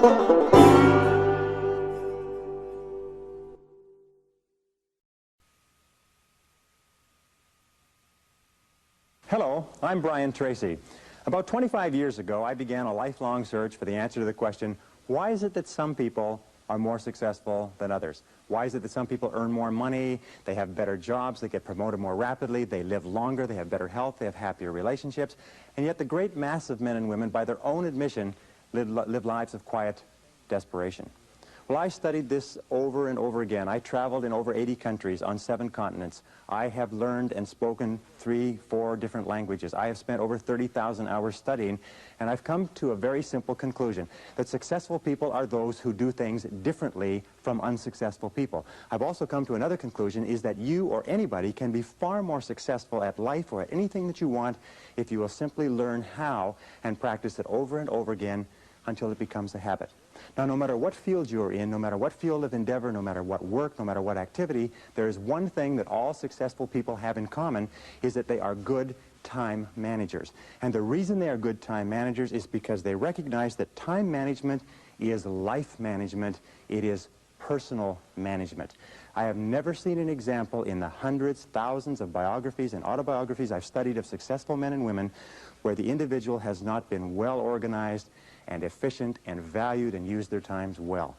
Hello, I'm Brian Tressi. About 25 years ago, I began a lifelong search for the answer to the question, why is it that some people are more successful than others? Why is it that some people earn more money, they have better jobs, they get promoted more rapidly, they live longer, they have better health, they have happier relationships, and yet the great mass of men and women, by their own admission, live lives of quiet desperation? Well, I studied this over and over again. I traveled in over 80 countries on 7 continents. I have learned and spoken 3, 4 different languages. I have spent over 30,000 hours studying, and I've come to a very simple conclusion, that successful people are those who do things differently from unsuccessful people. I've also come to another conclusion, is that you or anybody can be far more successful at life or at anything that you want if you will simply learn how and practice it over and over again until it becomes a habit. Now, no matter what field you're in, no matter what field of endeavor, no matter what work, no matter what activity, there is one thing that all successful people have in common, is that they are good time managers. And the reason they are good time managers is because they recognize that time management is life management, it is personal management. I have never seen an example in the hundreds, thousands of biographies and autobiographies I've studied of successful men and women where the individual has not been well organized and efficient and valued and used their times well.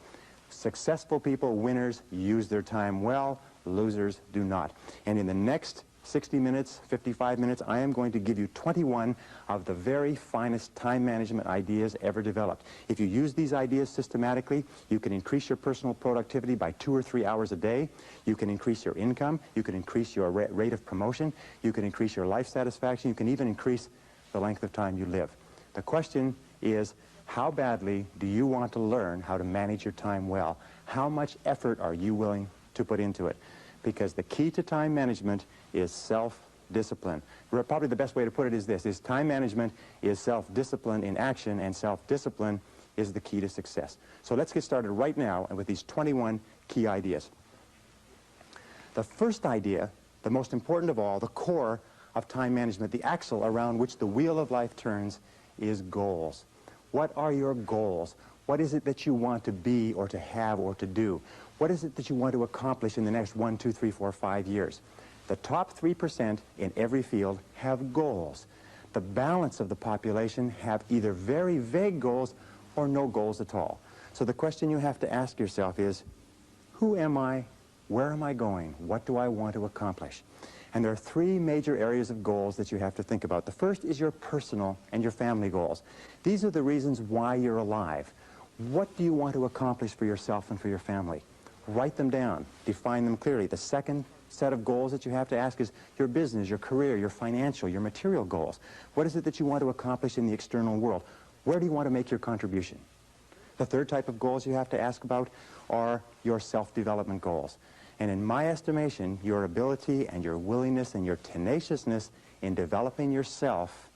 Successful people, winners, use their time well, losers do not. And in the next 60 minutes, 55 minutes, I am going to give you 21 of the very finest time management ideas ever developed. If you use these ideas systematically, you can increase your personal productivity by 2 or 3 hours a day. You can increase your income. You can increase your rate of promotion. You can increase your life satisfaction. You can even increase the length of time you live. The question is, how badly do you want to learn how to manage your time well? How much effort are you willing to put into it? Because the key to time management is self-discipline. Probably the best way to put it is this, is time management is self-discipline in action, and self-discipline is the key to success. So let's get started right now with these 21 key ideas. The first idea, the most important of all, the core of time management, the axle around which the wheel of life turns, is goals. What are your goals? What is it that you want to be or to have or to do? What is it that you want to accomplish in the next 1, 2, 3, 4, 5 years? The top 3% in every field have goals. The balance of the population have either very vague goals or no goals at all. So the question you have to ask yourself is, who am I? Where am I going? What do I want to accomplish? And there are 3 major areas of goals that you have to think about. The first is your personal and your family goals. These are the reasons why you're alive. What do you want to accomplish for yourself and for your family? Write them down. Define them clearly. The second set of goals that you have to ask is your business, your career, your financial, your material goals. What is it that you want to accomplish in the external world? Where do you want to make your contribution? The third type of goals you have to ask about are your self-development goals. And in my estimation, your ability and your willingness and your tenaciousness in developing yourself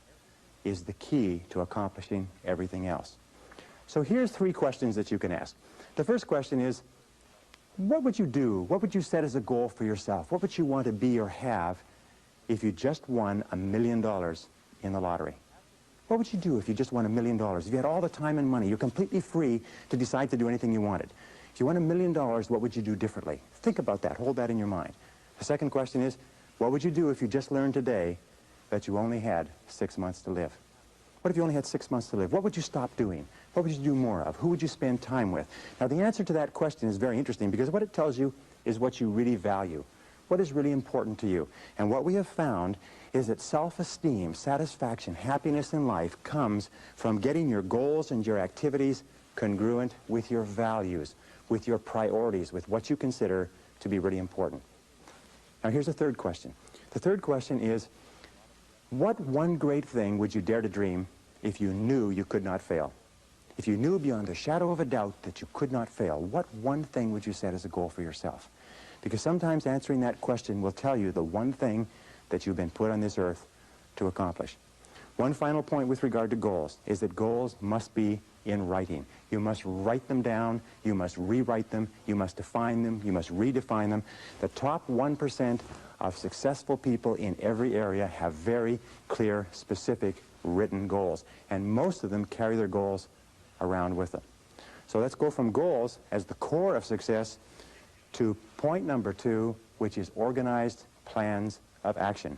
is the key to accomplishing everything else. So here's 3 questions that you can ask. The first question is, what would you do? What would you set as a goal for yourself? What would you want to be or have if you just won $1 million in the lottery? What would you do if you just won $1 million? If you had all the time and money, you're completely free to decide to do anything you wanted. If you won $1 million, what would you do differently? Think about that. Hold that in your mind. The second question is, what would you do if you just learned today that you only had 6 months to live? What if you only had 6 months to live? What would you stop doing? What would you do more of? Who would you spend time with? Now, the answer to that question is very interesting because what it tells you is what you really value. What is really important to you? And what we have found is that self-esteem, satisfaction, happiness in life comes from getting your goals and your activities congruent with your values, with your priorities, with what you consider to be really important. Now, here's the third question. The third question is, what one great thing would you dare to dream if you knew you could not fail? If you knew beyond a shadow of a doubt that you could not fail, what one thing would you set as a goal for yourself? Because sometimes answering that question will tell you the one thing that you've been put on this earth to accomplish. One final point with regard to goals is that goals must be in writing. You must write them down, you must rewrite them, you must define them, you must redefine them. The top 1% of successful people in every area have very clear, specific, written goals, and most of them carry their goals around with them. So let's go from goals as the core of success to point number 2, which is organized plans of action.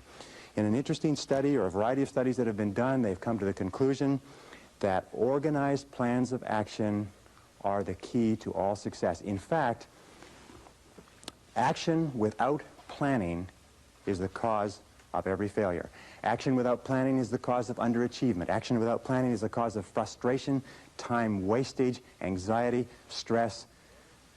In an interesting study, or a variety of studies that have been done, they've come to the conclusion that organized plans of action are the key to all success. In fact, action without planning is the cause of every failure. Action without planning is the cause of underachievement. Action without planning is the cause of frustration, time wastage, anxiety, stress,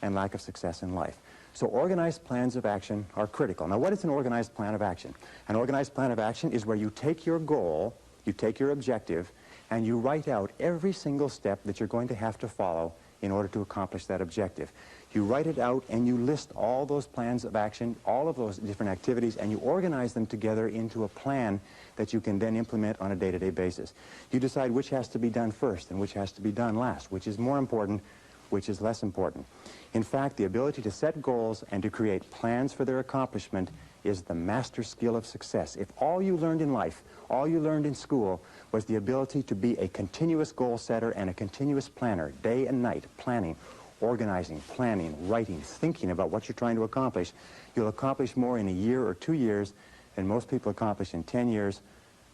and lack of success in life. So organized plans of action are critical. Now, what is an organized plan of action? An organized plan of action is where you take your goal, you take your objective, and you write out every single step that you're going to have to follow in order to accomplish that objective. You write it out and you list all those plans of action, all of those different activities, and you organize them together into a plan that you can then implement on a day-to-day basis. You decide which has to be done first and which has to be done last, which is more important, which is less important. In fact, the ability to set goals and to create plans for their accomplishment is the master skill of success. If all you learned in life, all you learned in school, was the ability to be a continuous goal setter and a continuous planner, day and night, planning, organizing, planning, writing, thinking about what you're trying to accomplish, you'll accomplish more in a year or 2 years than most people accomplish in 10 years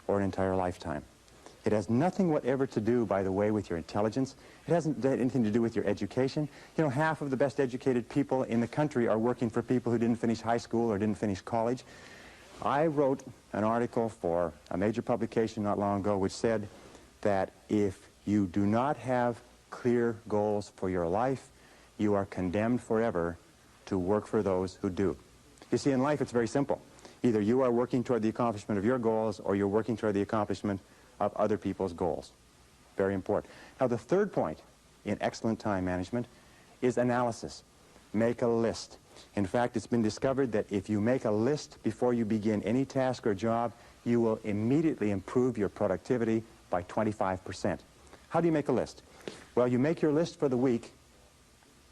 or an entire lifetime. It has nothing whatever to do, by the way, with your intelligence. It hasn't anything to do with your education. You know, half of the best educated people in the country are working for people who didn't finish high school or didn't finish college. I wrote an article for a major publication not long ago which said that if you do not have clear goals for your life, you are condemned forever to work for those who do. You see, in life it's very simple. Either you are working toward the accomplishment of your goals or you're working toward the accomplishment of other people's goals. Very important. Now, the third point in excellent time management is analysis. Make a list. In fact, it's been discovered that if you make a list before you begin any task or job, you will immediately improve your productivity by 25%. How do you make a list? Well, you make your list for the week,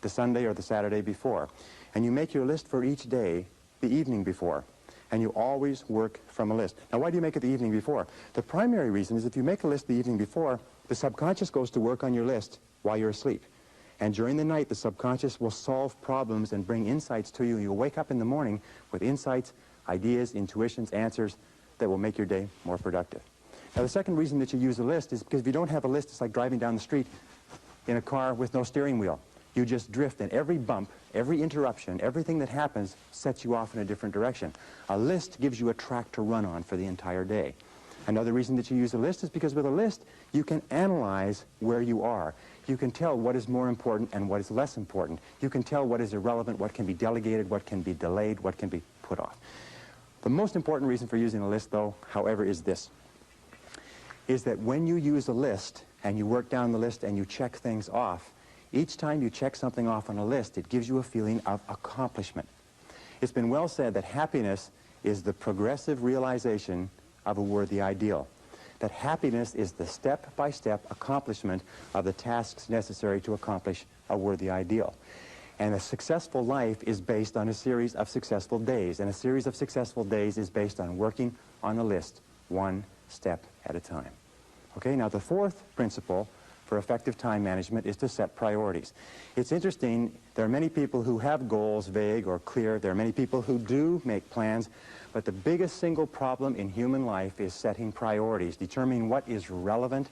the Sunday or the Saturday before, and you make your list for each day the evening before. And you always work from a list. Now, why do you make it the evening before? The primary reason is if you make a list the evening before, the subconscious goes to work on your list while you're asleep. And during the night, the subconscious will solve problems and bring insights to you. You'll wake up in the morning with insights, ideas, intuitions, answers that will make your day more productive. Now, the second reason that you use a list is because if you don't have a list, it's like driving down the street in a car with no steering wheel. You just drift, and every bump, every interruption, everything that happens sets you off in a different direction. A list gives you a track to run on for the entire day. Another reason that you use a list is because with a list, you can analyze where you are. You can tell what is more important and what is less important. You can tell what is irrelevant, what can be delegated, what can be delayed, what can be put off. The most important reason for using a list, though, however, is this, is that when you use a list and you work down the list and you check things off, each time you check something off on a list, it gives you a feeling of accomplishment. It's been well said that happiness is the progressive realization of a worthy ideal. That happiness is the step-by-step accomplishment of the tasks necessary to accomplish a worthy ideal. And a successful life is based on a series of successful days, and a series of successful days is based on working on a list, one step at a time. Okay, now the fourth principle for effective time management is to set priorities. It's interesting, there are many people who have goals, vague or clear. There are many people who do make plans, but the biggest single problem in human life is setting priorities, determining what is relevant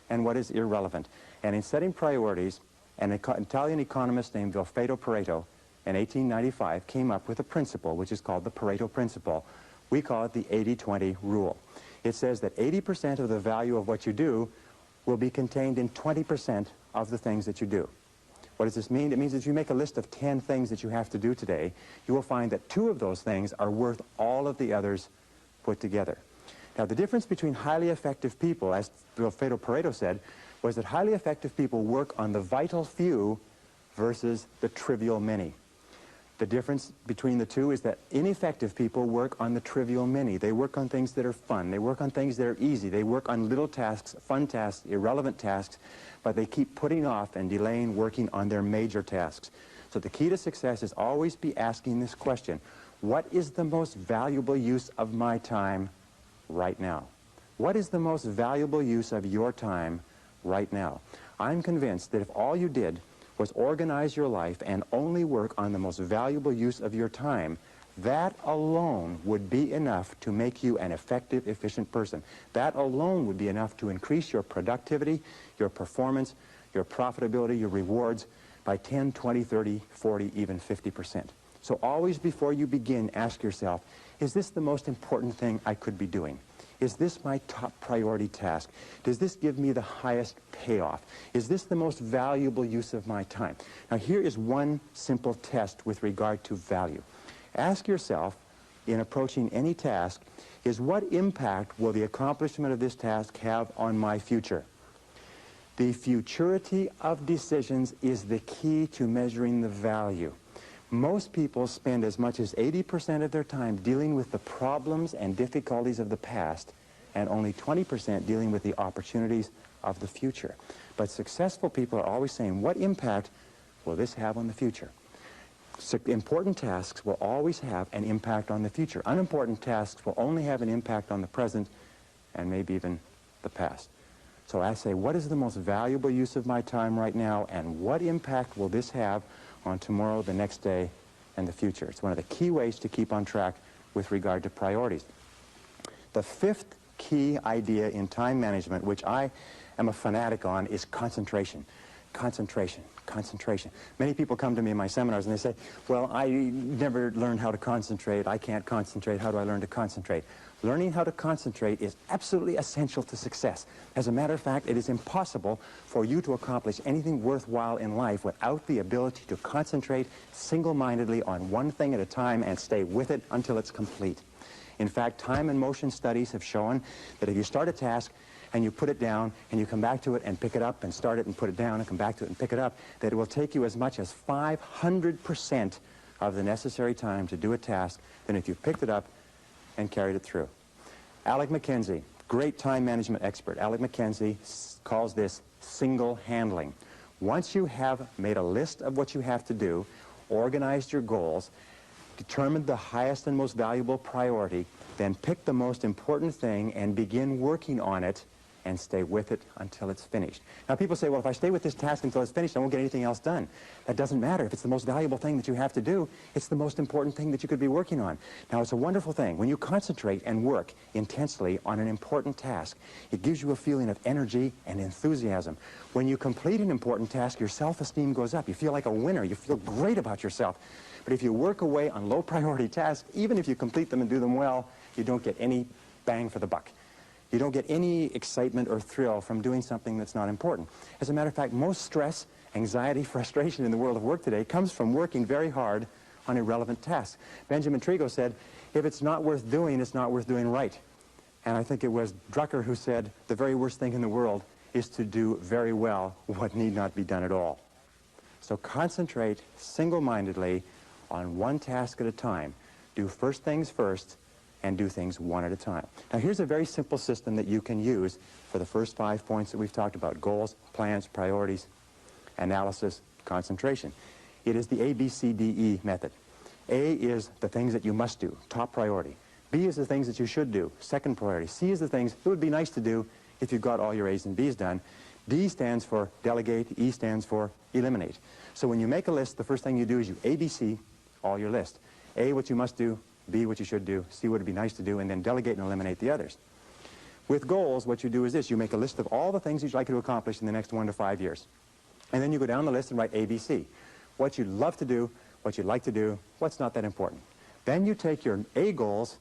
and what is irrelevant. And in setting priorities, an Italian economist named Vilfredo Pareto in 1895 came up with a principle which is called the Pareto principle. We call it the 80-20 rule. It says that 80% of the value of what you do will be contained in 20% of the things that you do. What does this mean? It means that if you make a list of 10 things that you have to do today, you will find that 2 of those things are worth all of the others put together. Now, the difference between highly effective people, as Vilfredo Pareto said, was that highly effective people work on the vital few versus the trivial many. The difference between the two is that ineffective people work on the trivial many. They work on things that are fun. They work on things that are easy. They work on little tasks, fun tasks, irrelevant tasks, but they keep putting off and delaying working on their major tasks. So the key to success is always be asking this question: what is the most valuable use of my time right now? What is the most valuable use of your time right now? I'm convinced that if all you did was organize your life and only work on the most valuable use of your time, that alone would be enough to make you an effective, efficient person. That alone would be enough to increase your productivity, your performance, your profitability, your rewards by 10, 20, 30, 40, even 50%. So always before you begin, ask yourself, is this the most important thing I could be doing? Is this my top priority task? Does this give me the highest payoff? Is this the most valuable use of my time? Now here is one simple test with regard to value. Ask yourself, in approaching any task, is what impact will the accomplishment of this task have on my future? The futurity of decisions is the key to measuring the value. Most people spend as much as 80% of their time dealing with the problems and difficulties of the past, and only 20% dealing with the opportunities of the future. But successful people are always saying, what impact will this have on the future? Important tasks will always have an impact on the future. Unimportant tasks will only have an impact on the present and maybe even the past. So I say, what is the most valuable use of my time right now, and what impact will this have on tomorrow, the next day, and the future? It's one of the key ways to keep on track with regard to priorities. The fifth key idea in time management, which I am a fanatic on, is concentration. Concentration, concentration. Many people come to me in my seminars and they say, well, I never learned how to concentrate. I can't concentrate. How do I learn to concentrate? Learning how to concentrate is absolutely essential to success. As a matter of fact, it is impossible for you to accomplish anything worthwhile in life without the ability to concentrate single-mindedly on one thing at a time and stay with it until it's complete. In fact, time and motion studies have shown that if you start a task and you put it down and you come back to it and pick it up and start it and put it down and come back to it and pick it up, that it will take you as much as 500% of the necessary time to do a task than if you picked it up and carried it through. Alec McKenzie, great time management expert. Alec McKenzie calls this single handling. Once you have made a list of what you have to do, organized your goals, determined the highest and most valuable priority, then pick the most important thing and begin working on it and stay with it until it's finished. Now people say, well, if I stay with this task until it's finished, I won't get anything else done. That doesn't matter. If it's the most valuable thing that you have to do, it's the most important thing that you could be working on. Now it's a wonderful thing. When you concentrate and work intensely on an important task, it gives you a feeling of energy and enthusiasm. When you complete an important task, your self-esteem goes up. You feel like a winner. You feel great about yourself. But if you work away on low priority tasks, even if you complete them and do them well, you don't get any bang for the buck. You don't get any excitement or thrill from doing something that's not important. As a matter of fact, most stress, anxiety, frustration in the world of work today comes from working very hard on irrelevant tasks. Benjamin Trigo said, if it's not worth doing, it's not worth doing right. And I think it was Drucker who said, the very worst thing in the world is to do very well what need not be done at all. So concentrate single-mindedly on one task at a time. Do first things first, and do things one at a time. Now here's a very simple system that you can use for the first 5 points that we've talked about: goals, plans, priorities, analysis, concentration. It is the ABCDE method. A is the things that you must do, top priority. B is the things that you should do, second priority. C is the things it would be nice to do if you've got all your A's and B's done. D stands for delegate, E stands for eliminate. So when you make a list, the first thing you do is you ABC all your list. A, what you must do, B, what you should do, C, what would be nice to do, and then delegate and eliminate the others. With goals, what you do is this: you make a list of all the things you'd like to accomplish in the next 1 to 5 years. And then you go down the list and write ABC. What you'd love to do, what you'd like to do, what's not that important. Then you take your A goals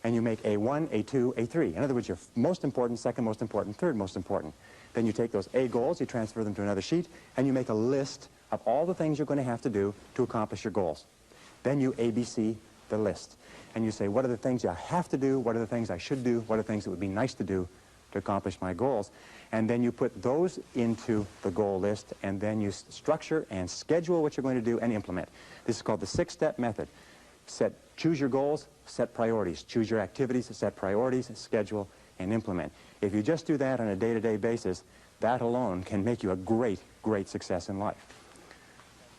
and you make A1, A2, A3. In other words, your most important, second most important, third most important. Then you take those A goals, you transfer them to another sheet, and you make a list of all the things you're going to have to do to accomplish your goals. Then you ABC the list. And you say, what are the things I have to do? What are the things I should do? What are the things that would be nice to do to accomplish my goals? And then you put those into the goal list, and then you structure and schedule what you're going to do and implement. This is called the 6-step method. Choose your goals, set priorities. Choose your activities, set priorities, schedule, and implement. If you just do that on a day-to-day basis, that alone can make you a great, great success in life.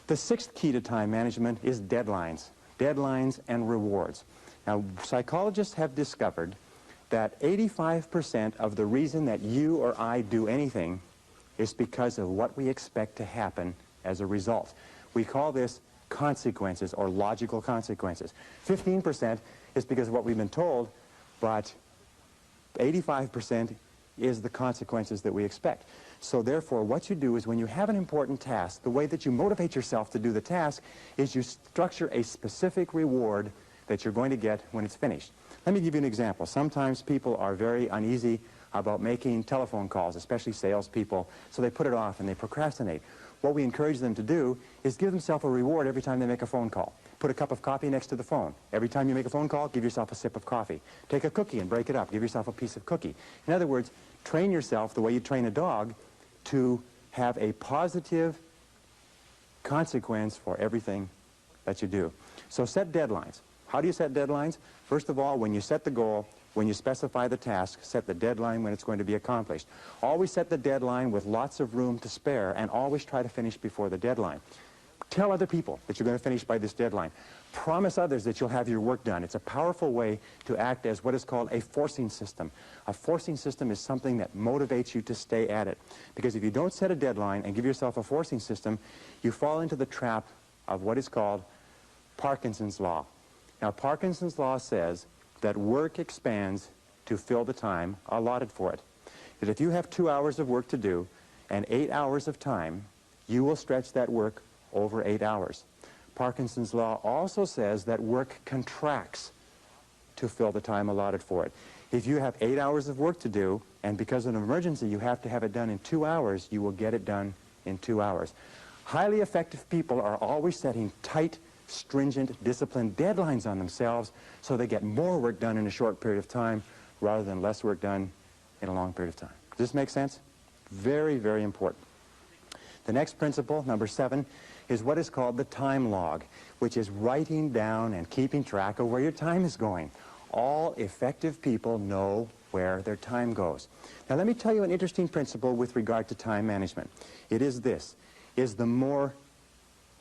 The 6th key to time management is deadlines. Deadlines and rewards. Now, psychologists have discovered that 85% of the reason that you or I do anything is because of what we expect to happen as a result. We call this consequences or logical consequences. 15% is because of what we've been told, but 85% is the consequences that we expect. So therefore, what you do is when you have an important task, the way that you motivate yourself to do the task is you structure a specific reward that you're going to get when it's finished. Let me give you an example. Sometimes people are very uneasy about making telephone calls, especially salespeople, so they put it off and they procrastinate. What we encourage them to do is give themselves a reward every time they make a phone call. Put a cup of coffee next to the phone. Every time you make a phone call, give yourself a sip of coffee. Take a cookie and break it up. Give yourself a piece of cookie. In other words, train yourself the way you train a dog to have a positive consequence for everything that you do. So set deadlines. How do you set deadlines? First of all, when you set the goal, when you specify the task, set the deadline when it's going to be accomplished. Always set the deadline with lots of room to spare, and always try to finish before the deadline. Tell other people that you're going to finish by this deadline. Promise others that you'll have your work done. It's a powerful way to act as what is called a forcing system. A forcing system is something that motivates you to stay at it. Because if you don't set a deadline and give yourself a forcing system, you fall into the trap of what is called Parkinson's law. Now, Parkinson's law says that work expands to fill the time allotted for it. That if you have 2 hours of work to do and 8 hours of time, you will stretch that work over 8 hours. Parkinson's law also says that work contracts to fill the time allotted for it. If you have 8 hours of work to do, and because of an emergency you have to have it done in 2 hours, you will get it done in 2 hours. Highly effective people are always setting tight, stringent, disciplined deadlines on themselves so they get more work done in a short period of time rather than less work done in a long period of time. Does this make sense? Very, very important. The next principle, number 7, is what is called the time log, which is writing down and keeping track of where your time is going. All effective people know where their time goes. Now let me tell you an interesting principle with regard to time management. It is this, is the more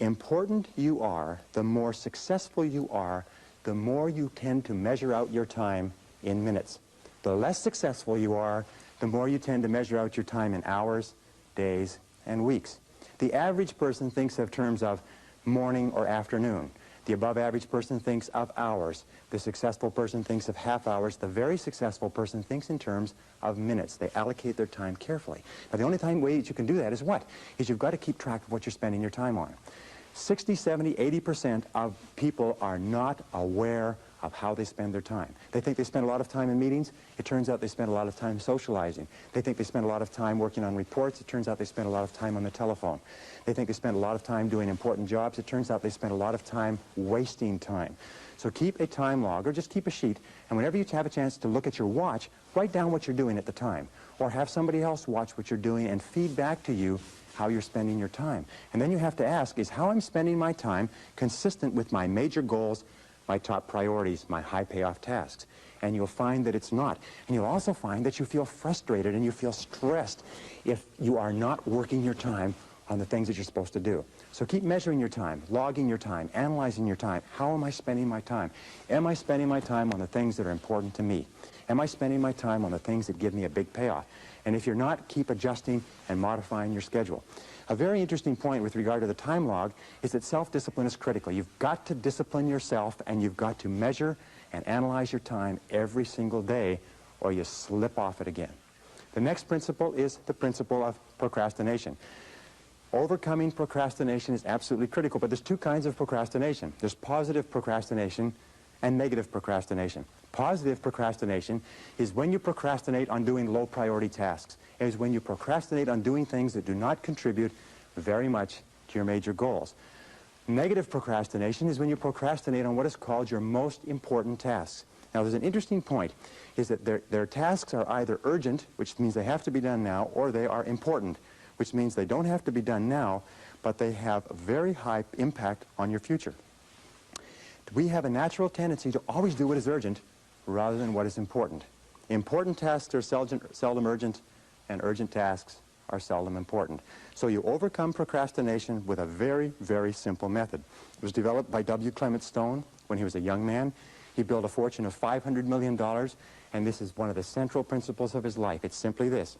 important you are, the more successful you are, the more you tend to measure out your time in minutes. The less successful you are, the more you tend to measure out your time in hours, days, and weeks. The average person thinks of terms of morning or afternoon. The above average person thinks of hours. The successful person thinks of half hours. The very successful person thinks in terms of minutes. They allocate their time carefully. Now the only way that you can do that is what? Is you've got to keep track of what you're spending your time on. 60, 70, 80% of people are not aware of how they spend their time. They think they spend a lot of time in meetings. It turns out they spend a lot of time socializing. They think they spend a lot of time working on reports. It turns out they spend a lot of time on the telephone. They think they spend a lot of time doing important jobs. It turns out they spend a lot of time wasting time. So keep a time log, or just keep a sheet, and whenever you have a chance to look at your watch, write down what you're doing at the time. Or have somebody else watch what you're doing and feed back to you how you're spending your time. And then you have to ask, is how I'm spending my time consistent with my major goals, my top priorities, my high payoff tasks? And you'll find that it's not. And you'll also find that you feel frustrated and you feel stressed if you are not working your time on the things that you're supposed to do. So keep measuring your time, logging your time, analyzing your time. How am I spending my time? Am I spending my time on the things that are important to me? Am I spending my time on the things that give me a big payoff? And if you're not, keep adjusting and modifying your schedule. A very interesting point with regard to the time log is that self-discipline is critical. You've got to discipline yourself, and you've got to measure and analyze your time every single day, or you slip off it again. The next principle is the principle of procrastination. Overcoming procrastination is absolutely critical, but there's two kinds of procrastination. There's positive procrastination and negative procrastination. Positive procrastination is when you procrastinate on doing low-priority tasks. It is when you procrastinate on doing things that do not contribute very much to your major goals. Negative procrastination is when you procrastinate on what is called your most important tasks. Now, there's an interesting point, is that their tasks are either urgent, which means they have to be done now, or they are important, which means they don't have to be done now, but they have a very high impact on your future. We have a natural tendency to always do what is urgent rather than what is important. Important tasks are seldom urgent, and urgent tasks are seldom important. So you overcome procrastination with a very, very simple method. It was developed by W. Clement Stone when he was a young man. He built a fortune of $500 million, and this is one of the central principles of his life. It's simply this.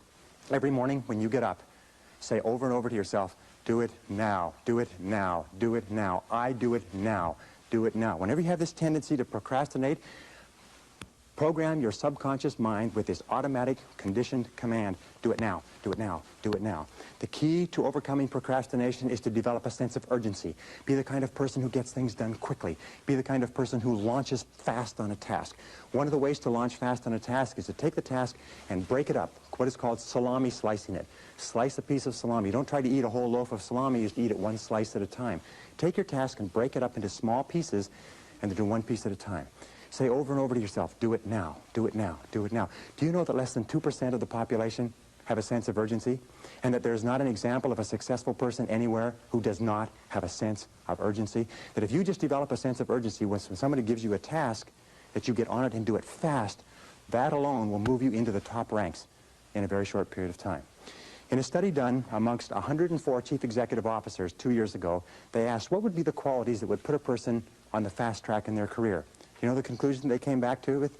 Every morning when you get up, say over and over to yourself, Do it now. Do it now. Do it now. I do it now. Do it now. Whenever you have this tendency to procrastinate, program your subconscious mind with this automatic conditioned command, do it now, do it now, do it now. The key to overcoming procrastination is to develop a sense of urgency. Be the kind of person who gets things done quickly. Be the kind of person who launches fast on a task. One of the ways to launch fast on a task is to take the task and break it up, what is called salami slicing it. Slice a piece of salami. Don't try to eat a whole loaf of salami, just eat it one slice at a time. Take your task and break it up into small pieces and do one piece at a time. Say over and over to yourself, do it now, do it now, do it now. Do you know that less than 2% of the population have a sense of urgency? And that there's not an example of a successful person anywhere who does not have a sense of urgency? That if you just develop a sense of urgency, when somebody gives you a task, that you get on it and do it fast, that alone will move you into the top ranks in a very short period of time. In a study done amongst 104 chief executive officers 2 years ago, they asked what would be the qualities that would put a person on the fast track in their career. You know the conclusion they came back to with?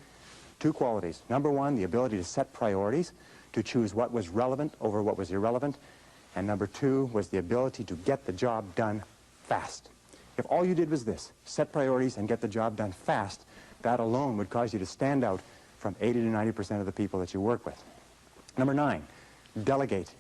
2 qualities. Number 1, the ability to set priorities, to choose what was relevant over what was irrelevant. And number 2 was the ability to get the job done fast. If all you did was this, set priorities and get the job done fast, that alone would cause you to stand out from 80 to 90% of the people that you work with. Number 9, delegate.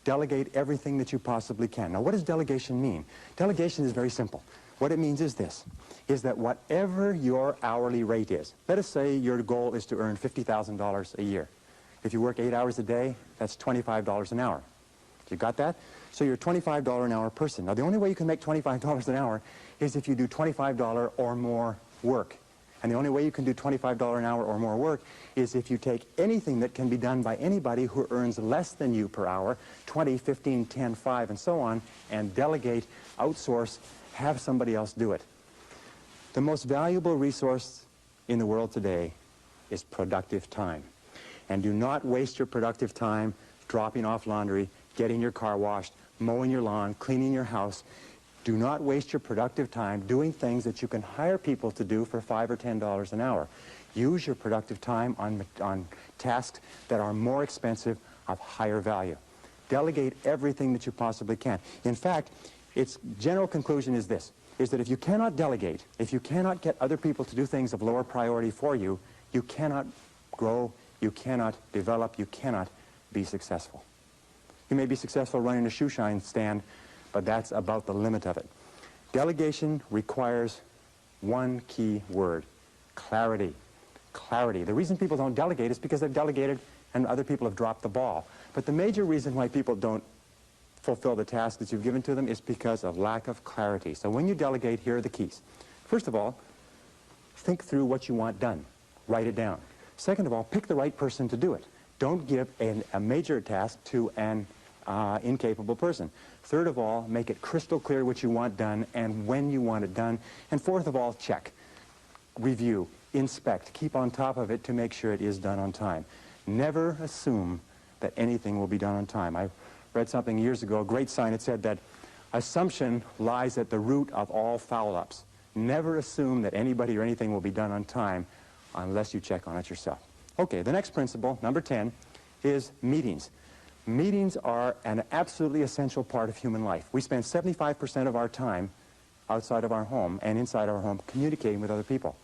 Delegate everything that you possibly can. Now, what does delegation mean? Delegation is very simple. What it means is this, is that whatever your hourly rate is, let us say your goal is to earn $50,000 a year. If you work 8 hours a day, that's $25 an hour. You got that? So you're a $25 an hour person. Now, the only way you can make $25 an hour is if you do $25 or more work. And the only way you can do $25 an hour or more work is if you take anything that can be done by anybody who earns less than you per hour, 20, 15, 10, 5, and so on, and delegate, outsource, have somebody else do it. The most valuable resource in the world today is productive time. And do not waste your productive time dropping off laundry, getting your car washed, mowing your lawn, cleaning your house. Do not waste your productive time doing things that you can hire people to do for $5 or $10 an hour. Use your productive time on tasks that are more expensive, of higher value. Delegate everything that you possibly can. In fact, its general conclusion is this, is that if you cannot delegate, if you cannot get other people to do things of lower priority for you, you cannot grow, you cannot develop, you cannot be successful. You may be successful running a shoe shine stand, but that's about the limit of it. Delegation requires one key word, clarity. Clarity. The reason people don't delegate is because they've delegated and other people have dropped the ball. But the major reason why people don't fulfill the task that you've given to them is because of lack of clarity. So when you delegate, here are the keys. First of all, think through what you want done. Write it down. Second of all, pick the right person to do it. Don't give a major task to an incapable person. Third of all, make it crystal clear what you want done and when you want it done. And fourth of all, check, review, inspect, keep on top of it to make sure it is done on time. Never assume that anything will be done on time. I read something years ago, a great sign. It said that assumption lies at the root of all foul-ups. Never assume that anybody or anything will be done on time unless you check on it yourself. Okay, the next principle, number 10, is meetings. Meetings are an absolutely essential part of human life. We spend 75% of our time outside of our home and inside our home communicating with other people.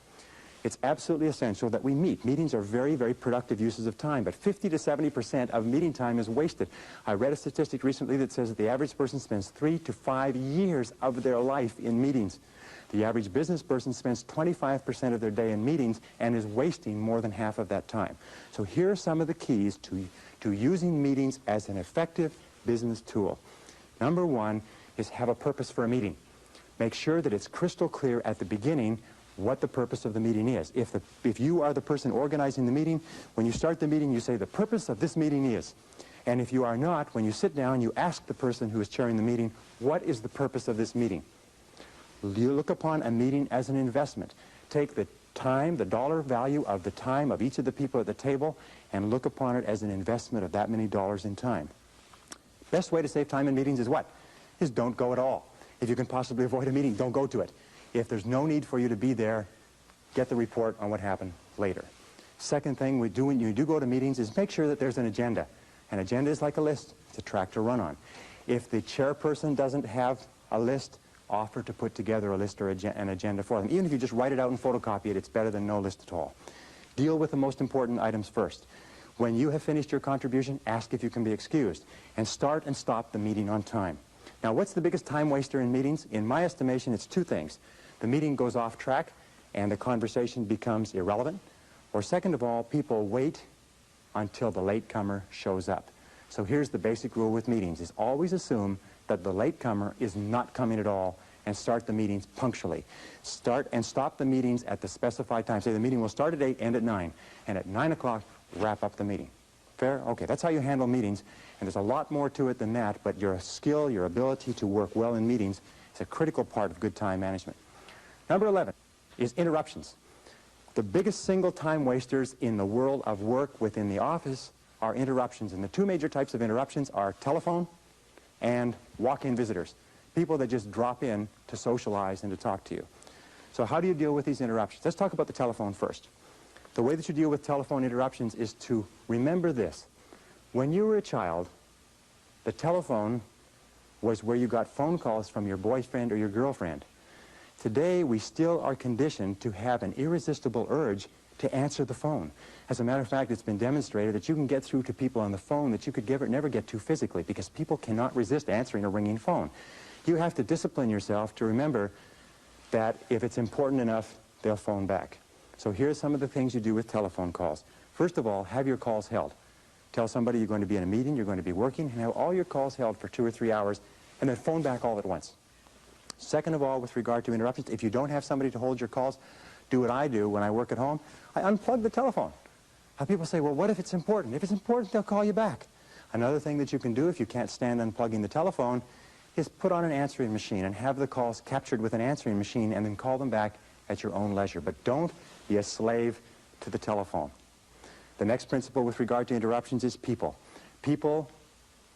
It's absolutely essential that we meet. Meetings are very, very productive uses of time, but 50 to 70% of meeting time is wasted. I read a statistic recently that says that the average person spends 3 to 5 years of their life in meetings. The average business person spends 25% of their day in meetings and is wasting more than half of that time. So here are some of the keys to using meetings as an effective business tool. Number 1 is have a purpose for a meeting. Make sure that it's crystal clear at the beginning what the purpose of the meeting is. If you are the person organizing the meeting, when you start the meeting, you say the purpose of this meeting is. And if you are not, when you sit down, you ask the person who is chairing the meeting, what is the purpose of this meeting? You look upon a meeting as an investment. Take the time, the dollar value of the time of each of the people at the table, and look upon it as an investment of that many dollars in time. Best way to save time in meetings is what? Is don't go at all. If you can possibly avoid a meeting, don't go to it. If there's no need for you to be there, get the report on what happened later. Second thing we do when you do go to meetings is make sure that there's an agenda. An agenda is like a list. It's a track to run on. If the chairperson doesn't have a list, offer to put together a list or an agenda for them. Even if you just write it out and photocopy it, it's better than no list at all. Deal with the most important items first. When you have finished your contribution, ask if you can be excused, and start and stop the meeting on time. Now, what's the biggest time waster in meetings? In my estimation, it's two things. The meeting goes off track and the conversation becomes irrelevant, or second of all, people wait until the latecomer shows up. So here's the basic rule with meetings, is always assume that the latecomer is not coming at all, and start the meetings punctually. Start and stop the meetings at the specified time. Say the meeting will start at 8, end at 9, and at 9 o'clock, wrap up the meeting. Fair? Okay, that's how you handle meetings, and there's a lot more to it than that, but your skill, your ability to work well in meetings is a critical part of good time management. Number 11 is interruptions. The biggest single time wasters in the world of work within the office are interruptions, and the two major types of interruptions are telephone and walk-in visitors, people that just drop in to socialize and to talk to you. So how do you deal with these interruptions? Let's talk about the telephone first. The way that you deal with telephone interruptions is to remember this. When you were a child, the telephone was where you got phone calls from your boyfriend or your girlfriend. Today, we still are conditioned to have an irresistible urge to answer the phone. As a matter of fact, it's been demonstrated that you can get through to people on the phone that you could never get to physically, because people cannot resist answering a ringing phone. You have to discipline yourself to remember that if it's important enough, they'll phone back. So here's some of the things you do with telephone calls. First of all, have your calls held. Tell somebody you're going to be in a meeting, you're going to be working, and have all your calls held for 2 or 3 hours, and then phone back all at once. Second of all, with regard to interruptions, if you don't have somebody to hold your calls, do what I do when I work at home. I unplug the telephone. Now people say, well, what if it's important? If it's important, they'll call you back. Another thing that you can do if you can't stand unplugging the telephone is put on an answering machine and have the calls captured with an answering machine and then call them back at your own leisure. But don't be a slave to the telephone. The next principle with regard to interruptions is people.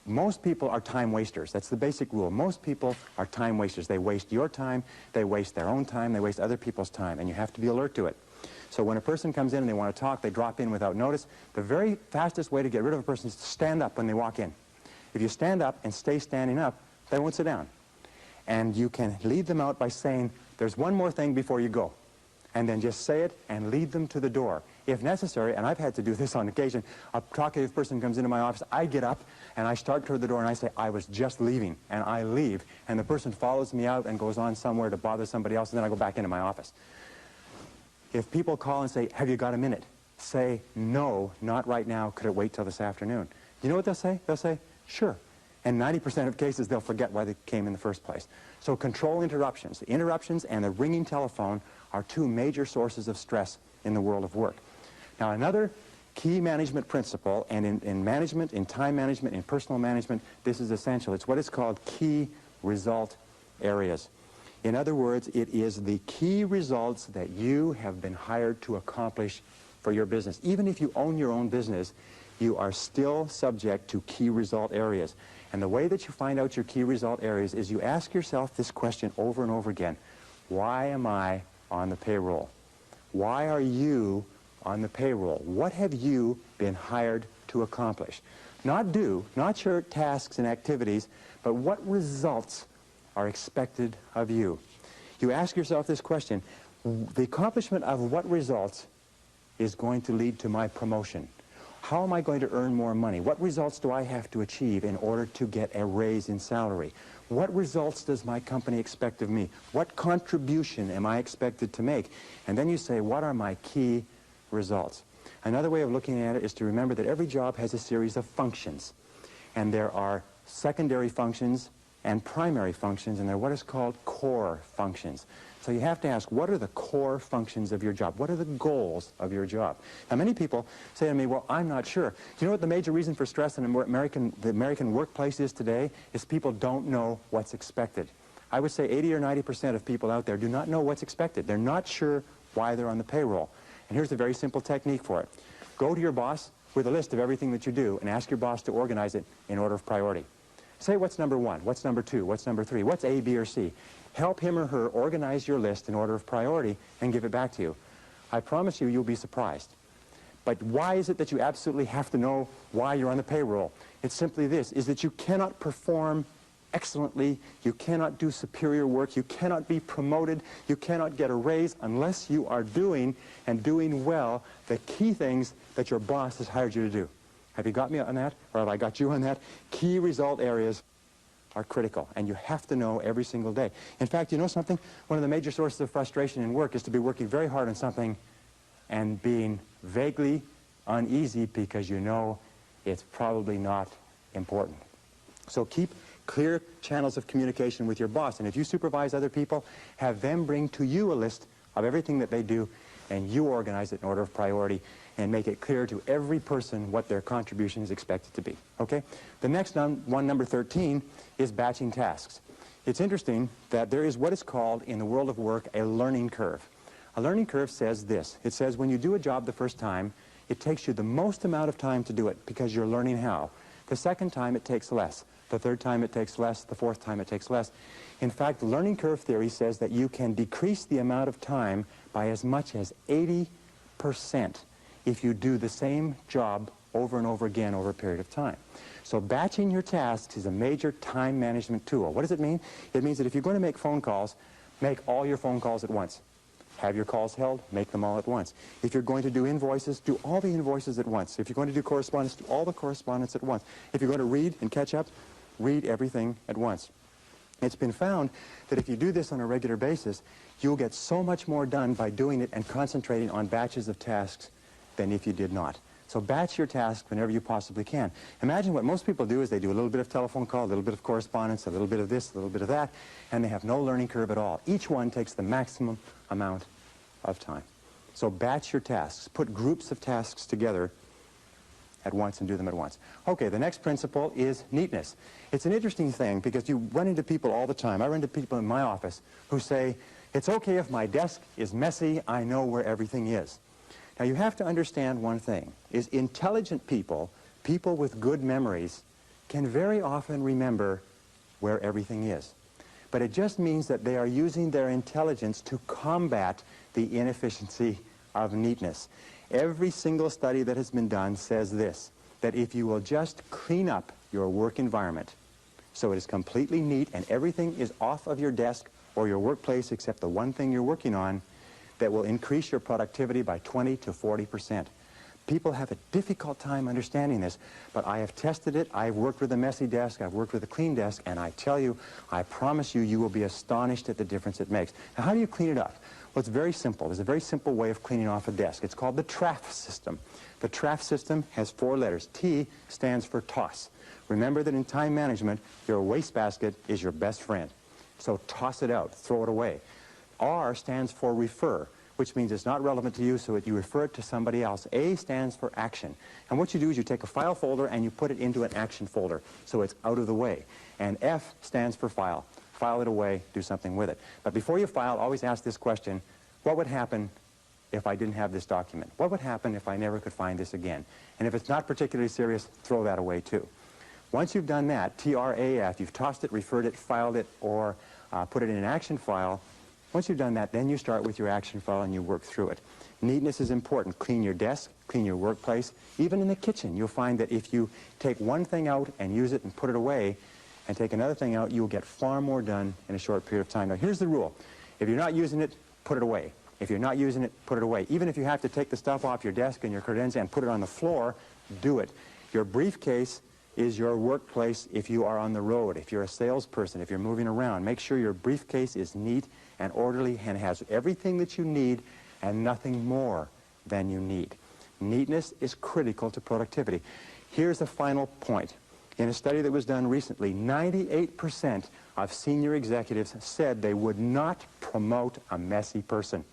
Most people are time wasters. That's the basic rule. Most people are time wasters. They waste your time, they waste their own time, they waste other people's time, and you have to be alert to it. So when a person comes in and they want to talk, they drop in without notice. The very fastest way to get rid of a person is to stand up when they walk in. If you stand up and stay standing up, they won't sit down. And you can lead them out by saying, there's one more thing before you go. And then just say it and lead them to the door. If necessary, and I've had to do this on occasion, a talkative person comes into my office, I get up and I start toward the door and I say, I was just leaving, and I leave. And the person follows me out and goes on somewhere to bother somebody else, and then I go back into my office. If people call and say, have you got a minute? Say, no, not right now, could it wait till this afternoon? You know what they'll say? They'll say, sure. And 90% of cases, they'll forget why they came in the first place. So control interruptions. The interruptions and the ringing telephone are two major sources of stress in the world of work. Now, another key management principle, and in management, in time management, in personal management, this is essential. It's what is called key result areas. In other words, it is the key results that you have been hired to accomplish for your business. Even if you own your own business, you are still subject to key result areas. And the way that you find out your key result areas is you ask yourself this question over and over again. Why am I on the payroll? Why are you on the payroll? What have you been hired to accomplish? Not do, not your tasks and activities, but what results are expected of you? You ask yourself this question. The accomplishment of what results is going to lead to my promotion? How am I going to earn more money? What results do I have to achieve in order to get a raise in salary? What results does my company expect of me? What contribution am I expected to make? And then you say, what are my key results? Another way of looking at it is to remember that every job has a series of functions. And there are secondary functions and primary functions, and they're what is called core functions. So you have to ask, what are the core functions of your job? What are the goals of your job? Now, many people say to me, well, I'm not sure. Do you know what the major reason for stress in the American workplace is today? Is people don't know what's expected. I would say 80 or 90% of people out there do not know what's expected. They're not sure why they're on the payroll. And here's a very simple technique for it. Go to your boss with a list of everything that you do and ask your boss to organize it in order of priority. Say what's number 1, what's number 2, what's number 3, what's A, B, or C. Help him or her organize your list in order of priority and give it back to you. I promise you, you'll be surprised. But why is it that you absolutely have to know why you're on the payroll? It's simply this, is that you cannot perform excellently, you cannot do superior work, you cannot be promoted, you cannot get a raise unless you are doing and doing well the key things that your boss has hired you to do. Have you got me on that? Or have I got you on that? Key result areas are critical, and you have to know every single day. In fact, you know something? One of the major sources of frustration in work is to be working very hard on something and being vaguely uneasy because you know it's probably not important. So keep clear channels of communication with your boss, and if you supervise other people, have them bring to you a list of everything that they do, and you organize it in order of priority and make it clear to every person what their contribution is expected to be. Okay? The next one, number 13, is batching tasks. It's interesting that there is what is called in the world of work a learning curve. A learning curve says this. It says when you do a job the first time, it takes you the most amount of time to do it because you're learning how. The second time it takes less. The third time it takes less. The fourth time it takes less. In fact, the learning curve theory says that you can decrease the amount of time by as much as 80% if you do the same job over and over again over a period of time. So batching your tasks is a major time management tool. What does it mean? It means that if you're going to make phone calls, make all your phone calls at once. Have your calls held, make them all at once. If you're going to do invoices, do all the invoices at once. If you're going to do correspondence, do all the correspondence at once. If you're going to read and catch up, read everything at once. It's been found that if you do this on a regular basis, you'll get so much more done by doing it and concentrating on batches of tasks than if you did not. So batch your tasks whenever you possibly can. Imagine what most people do is they do a little bit of telephone call, a little bit of correspondence, a little bit of this, a little bit of that, and they have no learning curve at all. Each one takes the maximum amount of time. So batch your tasks. Put groups of tasks together at once and do them at once. Okay, the next principle is neatness. It's an interesting thing because you run into people all the time. I run into people in my office who say, it's okay if my desk is messy, I know where everything is. Now you have to understand one thing, is intelligent people, people with good memories, can very often remember where everything is. But it just means that they are using their intelligence to combat the inefficiency of neatness. Every single study that has been done says this, that if you will just clean up your work environment so it is completely neat and everything is off of your desk or your workplace except the one thing you're working on, that will increase your productivity by 20 to 40%. People have a difficult time understanding this, but I have tested it. I've worked with a messy desk, I've worked with a clean desk, and I tell you, I promise you, you will be astonished at the difference it makes. Now, how do you clean it up? Well, it's very simple. There's a very simple way of cleaning off a desk. It's called the TRAF system. The TRAF system has 4 letters. T stands for toss. Remember that in time management, your wastebasket is your best friend. So toss it out, throw it away. R stands for refer, which means it's not relevant to you, so you refer it to somebody else. A stands for action. And what you do is you take a file folder and you put it into an action folder, so it's out of the way. And F stands for file. File it away, do something with it. But before you file, always ask this question, what would happen if I didn't have this document? What would happen if I never could find this again? And if it's not particularly serious, throw that away too. Once you've done that, TRAF, you've tossed it, referred it, filed it, or put it in an action file. Once you've done that, then you start with your action file and you work through it. Neatness is important. Clean your desk, clean your workplace. Even in the kitchen, you'll find that if you take one thing out and use it and put it away, and take another thing out, you'll get far more done in a short period of time. Now, here's the rule. If you're not using it, put it away. If you're not using it, put it away. Even if you have to take the stuff off your desk and your credenza and put it on the floor, do it. Your briefcase is your workplace if you are on the road, if you're a salesperson, if you're moving around. Make sure your briefcase is neat and orderly and has everything that you need and nothing more than you need. Neatness is critical to productivity. Here's the final point. In a study that was done recently, 98% of senior executives said they would not promote a messy person,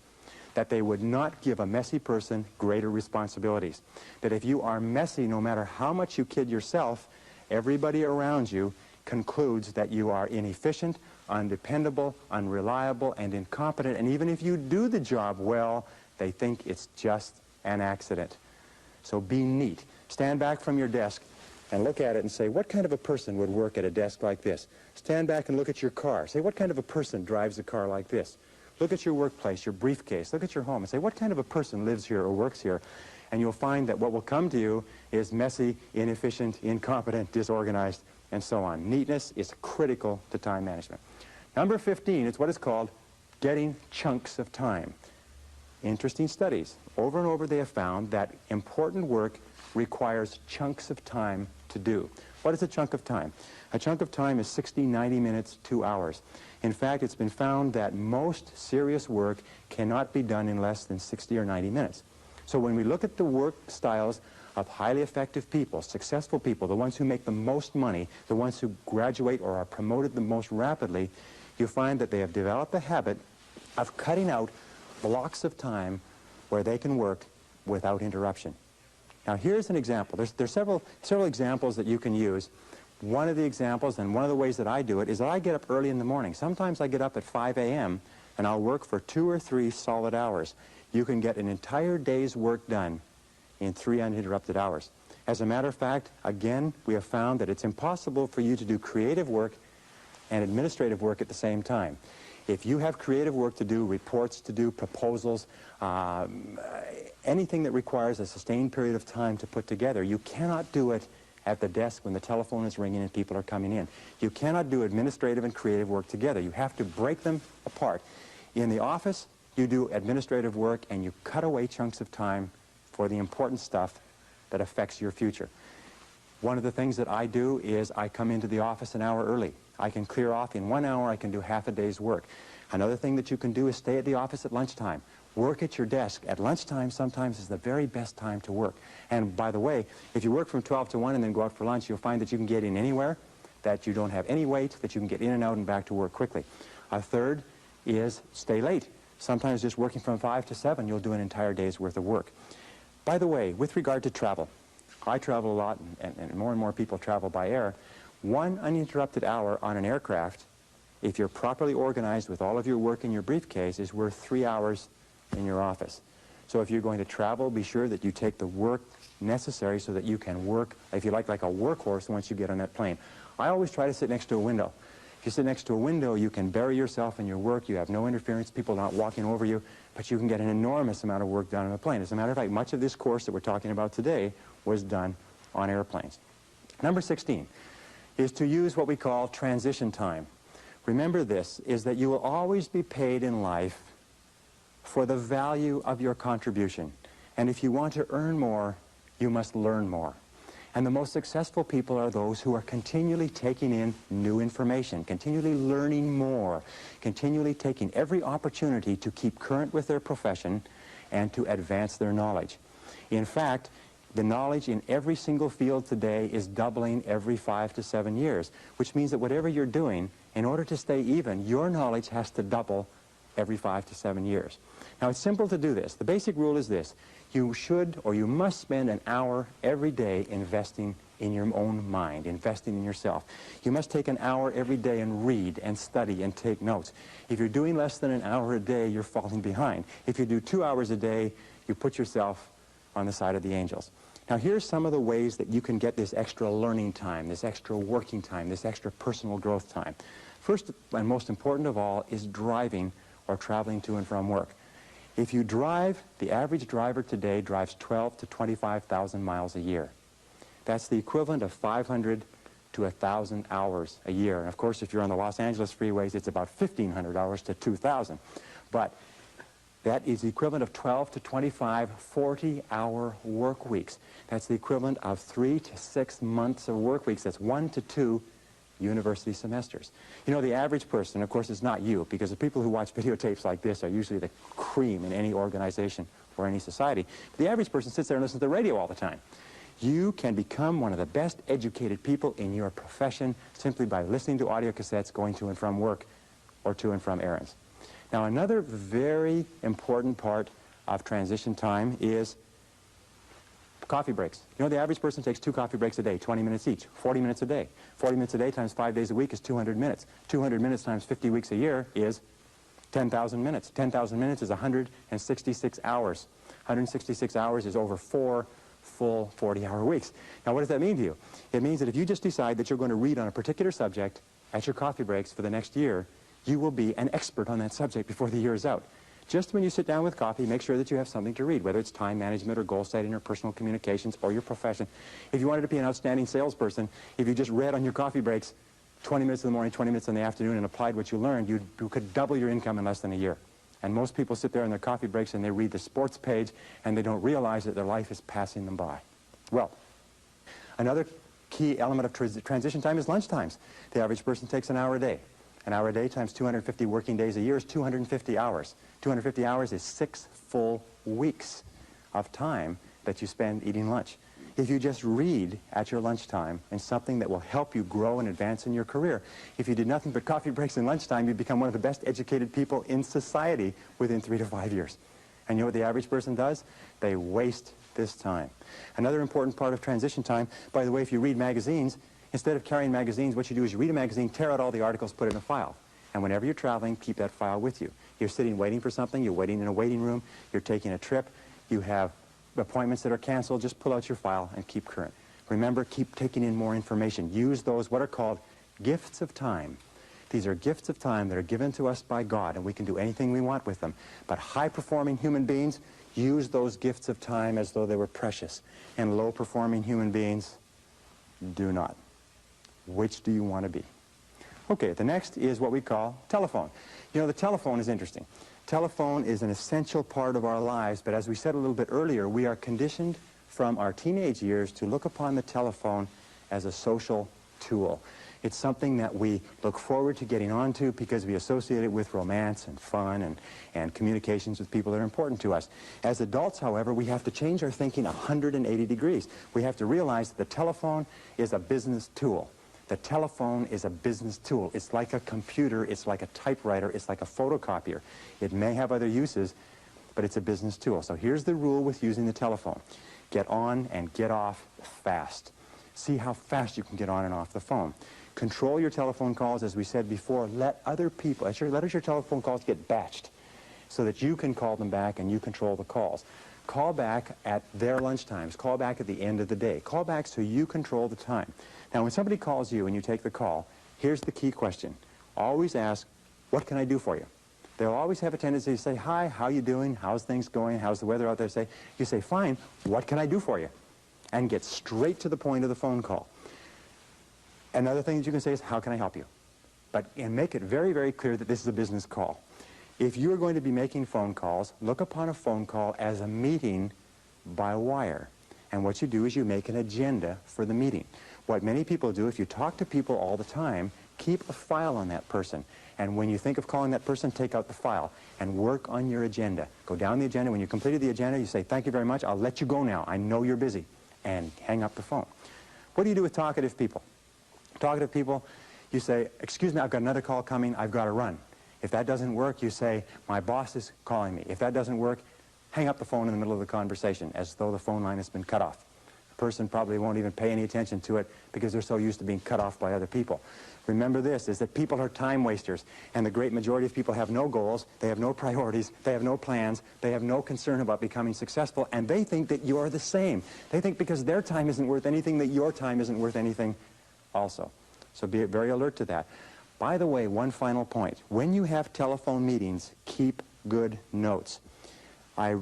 that they would not give a messy person greater responsibilities, that if you are messy, no matter how much you kid yourself, everybody around you concludes that you are inefficient, undependable, unreliable, and incompetent, and even if you do the job well, they think it's just an accident. So be neat. Stand back from your desk and look at it and say, what kind of a person would work at a desk like this? Stand back and look at your car. Say, what kind of a person drives a car like this? Look at your workplace, your briefcase. Look at your home and say, what kind of a person lives here or works here? and you'll find that what will come to you is messy, inefficient, incompetent, disorganized, and so on. Neatness is critical to time management. Number 15 is what is called getting chunks of time. Interesting studies. Over and over they have found that important work requires chunks of time to do. What is a chunk of time? A chunk of time is 60, 90 minutes, 2 hours. In fact, it's been found that most serious work cannot be done in less than 60 or 90 minutes. So when we look at the work styles of highly effective people, successful people, the ones who make the most money, the ones who graduate or are promoted the most rapidly, you find that they have developed the habit of cutting out blocks of time where they can work without interruption. Now here's an example. There's several examples that you can use. One of the examples, and one of the ways that I do it, is that I get up early in the morning. Sometimes I get up at 5 a.m. and I'll work for 2 or 3 solid hours. You can get an entire day's work done in 3 uninterrupted hours. As a matter of fact, again, we have found that it's impossible for you to do creative work and administrative work at the same time. If you have creative work to do, reports to do, proposals, anything that requires a sustained period of time to put together, you cannot do it at the desk when the telephone is ringing and people are coming in. You cannot do administrative and creative work together. You have to break them apart. In the office, you do administrative work and you cut away chunks of time for the important stuff that affects your future. One of the things that I do is I come into the office an hour early. I can clear off in 1 hour, I can do half a day's work. Another thing that you can do is stay at the office at lunchtime. Work at your desk. At lunchtime sometimes is the very best time to work. And by the way, if you work from 12 to 1 and then go out for lunch, you'll find that you can get in anywhere, that you don't have any wait, that you can get in and out and back to work quickly. A third is stay late. Sometimes just working from 5 to 7, you'll do an entire day's worth of work. By the way, with regard to travel, I travel a lot, and more people travel by air. 1 uninterrupted hour on an aircraft, if you're properly organized with all of your work in your briefcase, is worth 3 hours in your office. So if you're going to travel, be sure that you take the work necessary so that you can work, if you like a workhorse once you get on that plane. I always try to sit next to a window. If you sit next to a window, you can bury yourself in your work. You have no interference, people are not walking over you, but you can get an enormous amount of work done on a plane. As a matter of fact, much of this course that we're talking about today was done on airplanes. Number 16 is to use what we call transition time. Remember this, is that you will always be paid in life for the value of your contribution. And if you want to earn more, you must learn more. And the most successful people are those who are continually taking in new information, continually learning more, continually taking every opportunity to keep current with their profession and to advance their knowledge. In fact, the knowledge in every single field today is doubling every 5 to 7 years, which means that whatever you're doing, in order to stay even, your knowledge has to double every 5 to 7 years. Now, it's simple to do this. The basic rule is this. You should or you must spend an hour every day investing in your own mind, investing in yourself. You must take an hour every day and read and study and take notes. If you're doing less than an hour a day, you're falling behind. If you do 2 hours a day, you put yourself on the side of the angels. Now, here's some of the ways that you can get this extra learning time, this extra working time, this extra personal growth time. First and most important of all is driving or traveling to and from work. If you drive, the average driver today drives 12 to 25,000 miles a year. That's the equivalent of 500 to 1,000 hours a year. And of course, if you're on the Los Angeles freeways, it's about 1,500 hours to 2,000. But that is the equivalent of 12 to 25 40-hour work weeks. That's the equivalent of 3 to 6 months of work weeks. That's 1 to 2 university semesters. You know, the average person, of course, it's not you, because the people who watch videotapes like this are usually the cream in any organization or any society. But the average person sits there and listens to the radio all the time. You can become one of the best educated people in your profession simply by listening to audio cassettes, going to and from work or to and from errands. Now, another very important part of transition time is coffee breaks. You know, the average person takes 2 coffee breaks a day, 20 minutes each, 40 minutes a day. 40 minutes a day times 5 days a week is 200 minutes. 200 minutes times 50 weeks a year is 10,000 minutes. 10,000 minutes is 166 hours. 166 hours is over 4 full 40-hour weeks. Now, what does that mean to you? It means that if you just decide that you're going to read on a particular subject at your coffee breaks for the next year, you will be an expert on that subject before the year is out. Just when you sit down with coffee, make sure that you have something to read, whether it's time management or goal setting or personal communications or your profession. If you wanted to be an outstanding salesperson, if you just read on your coffee breaks 20 minutes in the morning, 20 minutes in the afternoon and applied what you learned, you could double your income in less than a year. And most people sit there on their coffee breaks and they read the sports page and they don't realize that their life is passing them by. Well, another key element of transition time is lunch times. The average person takes an hour a day. An hour a day times 250 working days a year is 250 hours. 250 hours is 6 full weeks of time that you spend eating lunch. If you just read at your lunchtime and something that will help you grow and advance in your career, if you did nothing but coffee breaks and lunchtime, you'd become one of the best educated people in society within 3 to 5 years. And you know what the average person does? They waste this time. Another important part of transition time, by the way, if you read magazines, instead of carrying magazines, what you do is you read a magazine, tear out all the articles, put it in a file. And whenever you're traveling, keep that file with you. You're sitting waiting for something, you're waiting in a waiting room, you're taking a trip, you have appointments that are canceled, just pull out your file and keep current. Remember, keep taking in more information. Use those, what are called gifts of time. These are gifts of time that are given to us by God, and we can do anything we want with them. But high-performing human beings use those gifts of time as though they were precious. And low-performing human beings do not. Which do you want to be? Okay, the next is what we call telephone. You know, the telephone is interesting. Telephone is an essential part of our lives, but as we said a little bit earlier, we are conditioned from our teenage years to look upon the telephone as a social tool. It's something that we look forward to getting onto because we associate it with romance and fun and communications with people that are important to us. As adults, however, we have to change our thinking 180 degrees. We have to realize that the telephone is a business tool. The telephone is a business tool. It's like a computer, it's like a typewriter, it's like a photocopier. It may have other uses, but it's a business tool. So here's the rule with using the telephone. Get on and get off fast. See how fast you can get on and off the phone. Control your telephone calls, as we said before. Let other people, let your telephone calls get batched so that you can call them back and you control the calls. Call back at their lunch times. Call back at the end of the day. Call back so you control the time. Now, when somebody calls you and you take the call, here's the key question. Always ask, what can I do for you? They'll always have a tendency to say, hi, how you doing? How's things going? How's the weather out there? You say, fine, what can I do for you? And get straight to the point of the phone call. Another thing that you can say is, how can I help you? And make it very, very clear that this is a business call. If you're going to be making phone calls, look upon a phone call as a meeting by wire. And what you do is you make an agenda for the meeting. What many people do, if you talk to people all the time, keep a file on that person. And when you think of calling that person, take out the file and work on your agenda. Go down the agenda. When you completed the agenda, you say, thank you very much. I'll let you go now. I know you're busy. And hang up the phone. What do you do with talkative people? Talkative people, you say, excuse me, I've got another call coming. I've got to run. If that doesn't work, you say, my boss is calling me. If that doesn't work, hang up the phone in the middle of the conversation as though the phone line has been cut off. The person probably won't even pay any attention to it because they're so used to being cut off by other people. Remember this, is that people are time wasters, and the great majority of people have no goals, they have no priorities, they have no plans, they have no concern about becoming successful, and they think that you're the same. They think because their time isn't worth anything that your time isn't worth anything also. So be very alert to that. By the way, one final point. When you have telephone meetings, keep good notes. I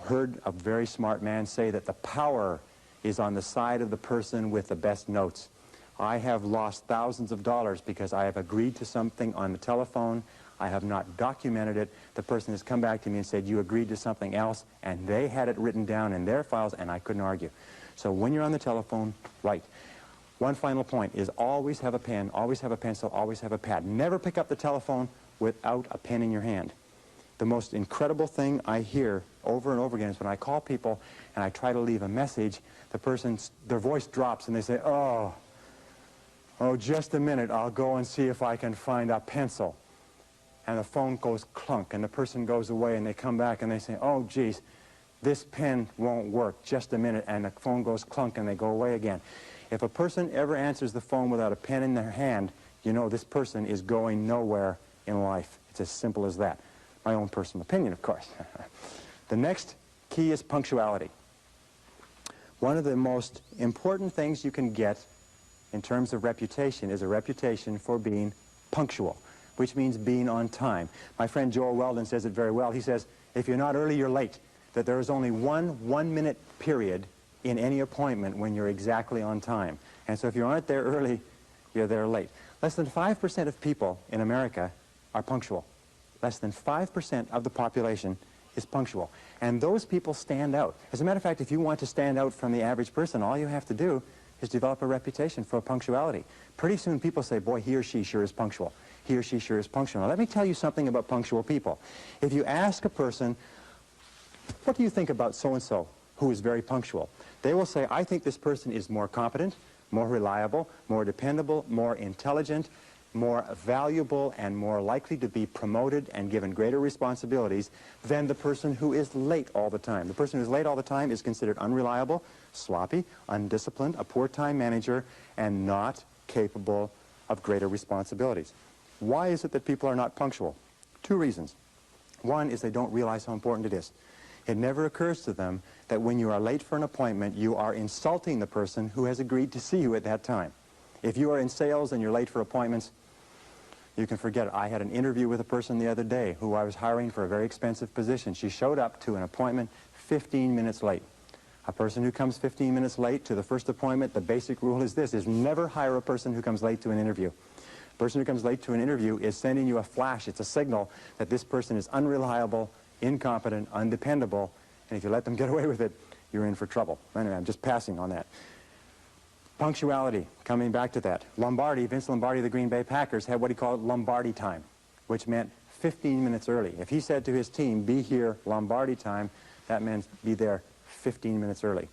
heard a very smart man say that the power is on the side of the person with the best notes. I have lost thousands of dollars because I have agreed to something on the telephone. I have not documented it. The person has come back to me and said, you agreed to something else, and they had it written down in their files, and I couldn't argue. So when you're on the telephone, write. One final point is always have a pen, always have a pencil, always have a pad. Never pick up the telephone without a pen in your hand. The most incredible thing I hear over and over again is when I call people and I try to leave a message, their voice drops and they say, oh, just a minute, I'll go and see if I can find a pencil. And the phone goes clunk and the person goes away and they come back and they say, oh, geez, this pen won't work, just a minute, and the phone goes clunk and they go away again. If a person ever answers the phone without a pen in their hand, you know this person is going nowhere in life. It's as simple as that. My own personal opinion, of course. The next key is punctuality. One of the most important things you can get in terms of reputation is a reputation for being punctual. which means being on time. My friend Joel Weldon says it very well. He says, if you're not early, you're late. That there is only one minute period in any appointment when you're exactly on time. And so if you aren't there early, you're there late. Less than 5% of people in America are punctual. Less than 5% of the population is punctual. And those people stand out. As a matter of fact, if you want to stand out from the average person, all you have to do is develop a reputation for punctuality. Pretty soon people say, boy, he or she sure is punctual. He or she sure is punctual. Now, let me tell you something about punctual people. If you ask a person, what do you think about so-and-so who is very punctual? They will say, I think this person is more competent, more reliable, more dependable, more intelligent, more valuable, and more likely to be promoted and given greater responsibilities than the person who is late all the time. The person who is late all the time is considered unreliable, sloppy, undisciplined, a poor time manager, and not capable of greater responsibilities. Why is it that people are not punctual? Two reasons. One is they don't realize how important it is. It never occurs to them that when you are late for an appointment, you are insulting the person who has agreed to see you at that time. If you are in sales and you're late for appointments, you can forget it. I had an interview with a person the other day who I was hiring for a very expensive position. She showed up to an appointment 15 minutes late. A person who comes 15 minutes late to the first appointment, the basic rule is this, is never hire a person who comes late to an interview. A person who comes late to an interview is sending you a flash. It's a signal that this person is unreliable, incompetent, undependable, and if you let them get away with it, you're in for trouble. Anyway, I'm just passing on that. Punctuality, coming back to that. Lombardi, Vince Lombardi of the Green Bay Packers, had what he called Lombardi time, which meant 15 minutes early. If he said to his team, be here Lombardi time, that meant be there 15 minutes early.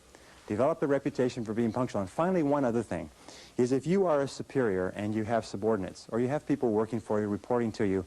Develop the reputation for being punctual. And finally, one other thing is if you are a superior and you have subordinates or you have people working for you, reporting to you,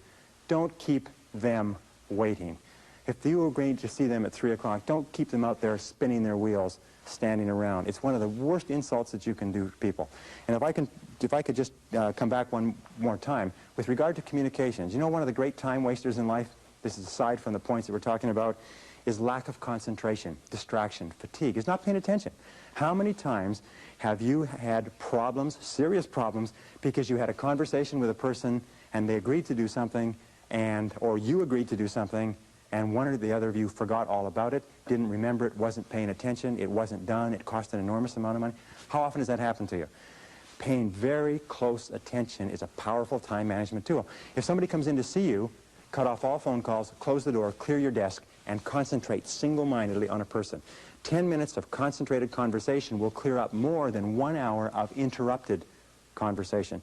don't keep them waiting. If you agree to see them at 3 o'clock, don't keep them out there spinning their wheels, standing around. It's one of the worst insults that you can do to people. And if I could just come back one more time, with regard to communications, you know one of the great time wasters in life, this is aside from the points that we're talking about, is lack of concentration, distraction, fatigue, is not paying attention. How many times have you had problems, serious problems, because you had a conversation with a person and they agreed to do something, or you agreed to do something, and one or the other of you forgot all about it, didn't remember it, wasn't paying attention, it wasn't done, it cost an enormous amount of money? How often does that happen to you? Paying very close attention is a powerful time management tool. If somebody comes in to see you, cut off all phone calls, close the door, clear your desk, and concentrate single-mindedly on a person. 10 minutes of concentrated conversation will clear up more than 1 hour of interrupted conversation.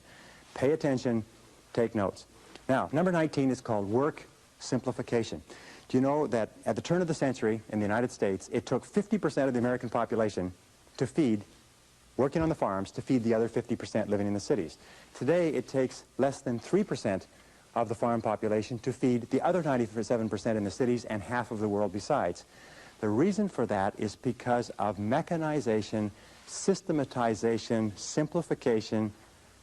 Pay attention, take notes. Now, number 19 is called work simplification. Do you know that at the turn of the century in the United States, it took 50% of the American population to feed, working on the farms, to feed the other 50% living in the cities. Today, it takes less than 3% of the farm population to feed the other 97% in the cities and half of the world besides. The reason for that is because of mechanization, systematization, simplification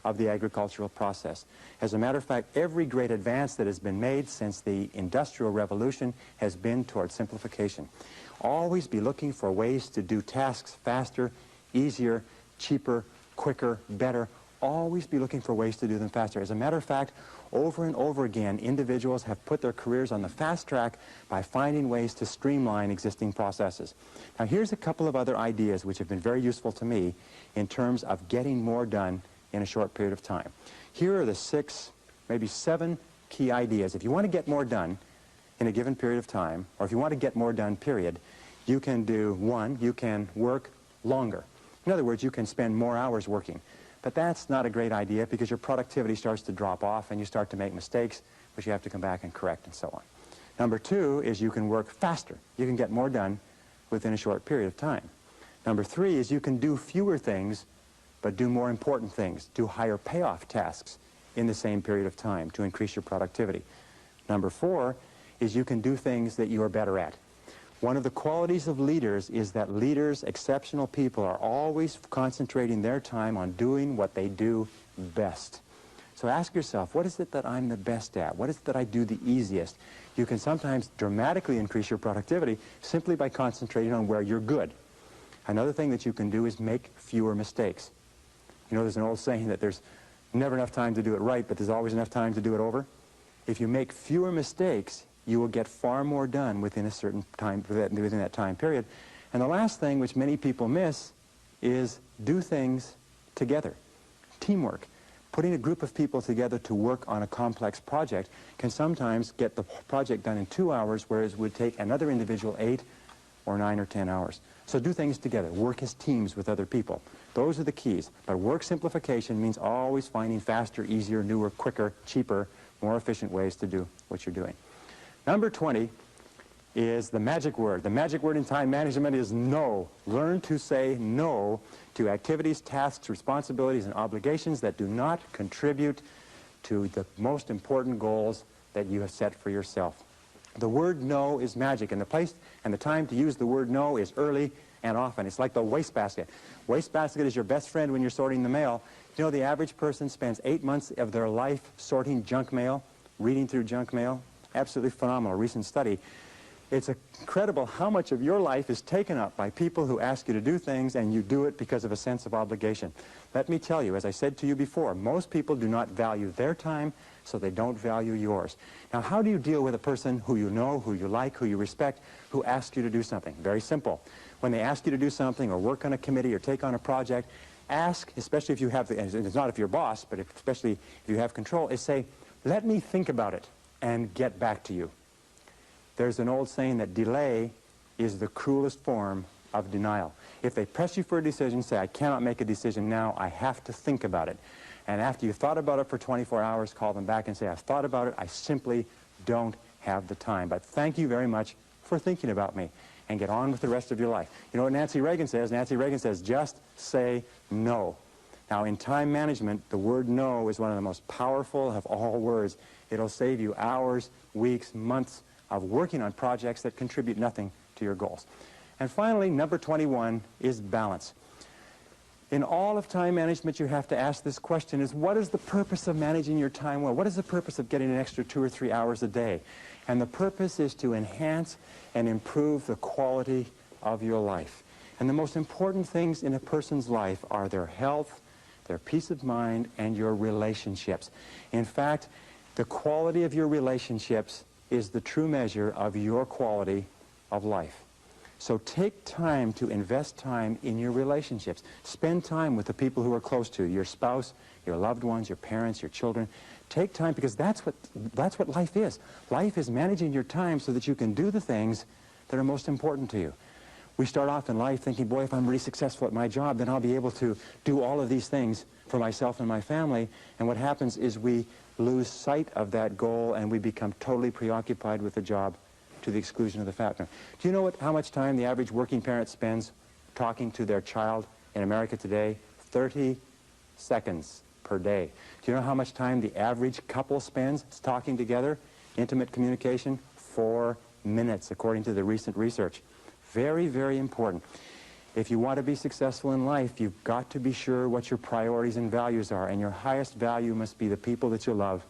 of the agricultural process. As a matter of fact, every great advance that has been made since the Industrial Revolution has been toward simplification. Always be looking for ways to do tasks faster, easier, cheaper, quicker, better. Always be looking for ways to do them faster. As a matter of fact, over and over again, individuals have put their careers on the fast track by finding ways to streamline existing processes. Now, here's a couple of other ideas which have been very useful to me in terms of getting more done in a short period of time. Here are the 6, maybe 7 key ideas. If you want to get more done in a given period of time, or if you want to get more done, period, you can do, 1, you can work longer. In other words, you can spend more hours working. But that's not a great idea because your productivity starts to drop off and you start to make mistakes, which you have to come back and correct and so on. Number 2 is you can work faster. You can get more done within a short period of time. Number 3 is you can do fewer things but do more important things, do higher payoff tasks in the same period of time to increase your productivity. Number 4 is you can do things that you are better at. One of the qualities of leaders is that leaders, exceptional people, are always concentrating their time on doing what they do best. So ask yourself, what is it that I'm the best at? What is it that I do the easiest? You can sometimes dramatically increase your productivity simply by concentrating on where you're good. Another thing that you can do is make fewer mistakes. You know, there's an old saying that there's never enough time to do it right, but there's always enough time to do it over. If you make fewer mistakes, you will get far more done within a certain time, within that time period. And the last thing, which many people miss, is do things together. Teamwork. Putting a group of people together to work on a complex project can sometimes get the project done in 2 hours, whereas it would take another individual 8 or 9 or 10 hours. So do things together. Work as teams with other people. Those are the keys. But work simplification means always finding faster, easier, newer, quicker, cheaper, more efficient ways to do what you're doing. Number 20 is the magic word. The magic word in time management is no. Learn to say no to activities, tasks, responsibilities, and obligations that do not contribute to the most important goals that you have set for yourself. The word no is magic, and the place and the time to use the word no is early and often. It's like the wastebasket. Wastebasket is your best friend when you're sorting the mail. You know, the average person spends 8 months of their life sorting junk mail, reading through junk mail. Absolutely phenomenal, recent study. It's incredible how much of your life is taken up by people who ask you to do things, and you do it because of a sense of obligation. Let me tell you, as I said to you before, most people do not value their time, so they don't value yours. Now, how do you deal with a person who you know, who you like, who you respect, who asks you to do something? Very simple. When they ask you to do something or work on a committee or take on a project, ask, especially if you have, and it's not if you're boss, but especially if you have control, is say, let me think about it and get back to you. There's an old saying that delay is the cruelest form of denial. If they press you for a decision, say, I cannot make a decision now, I have to think about it. And after you've thought about it for 24 hours, call them back and say, I've thought about it, I simply don't have the time. But thank you very much for thinking about me, and get on with the rest of your life. You know what Nancy Reagan says? Nancy Reagan says, just say no. Now, in time management, the word no is one of the most powerful of all words. It'll save you hours, weeks, months of working on projects that contribute nothing to your goals. And finally, number 21 is balance. In all of time management, you have to ask this question, is what is the purpose of managing your time well? What is the purpose of getting an extra 2 or 3 hours a day? And the purpose is to enhance and improve the quality of your life. And the most important things in a person's life are their health, their peace of mind, and your relationships. In fact, the quality of your relationships is the true measure of your quality of life. So take time to invest time in your relationships. Spend time with the people who are close to you, your spouse, your loved ones, your parents, your children. Take time, because that's what life is. Life is managing your time so that you can do the things that are most important to you. We start off in life thinking, boy, if I'm really successful at my job, then I'll be able to do all of these things for myself and my family. And what happens is we lose sight of that goal, and we become totally preoccupied with the job to the exclusion of the family. Do you know how much time the average working parent spends talking to their child in America today? 30 seconds per day. Do you know how much time the average couple spends talking together? Intimate communication? 4 minutes, according to the recent research. Very, very important. If you want to be successful in life, you've got to be sure what your priorities and values are, and your highest value must be the people that you love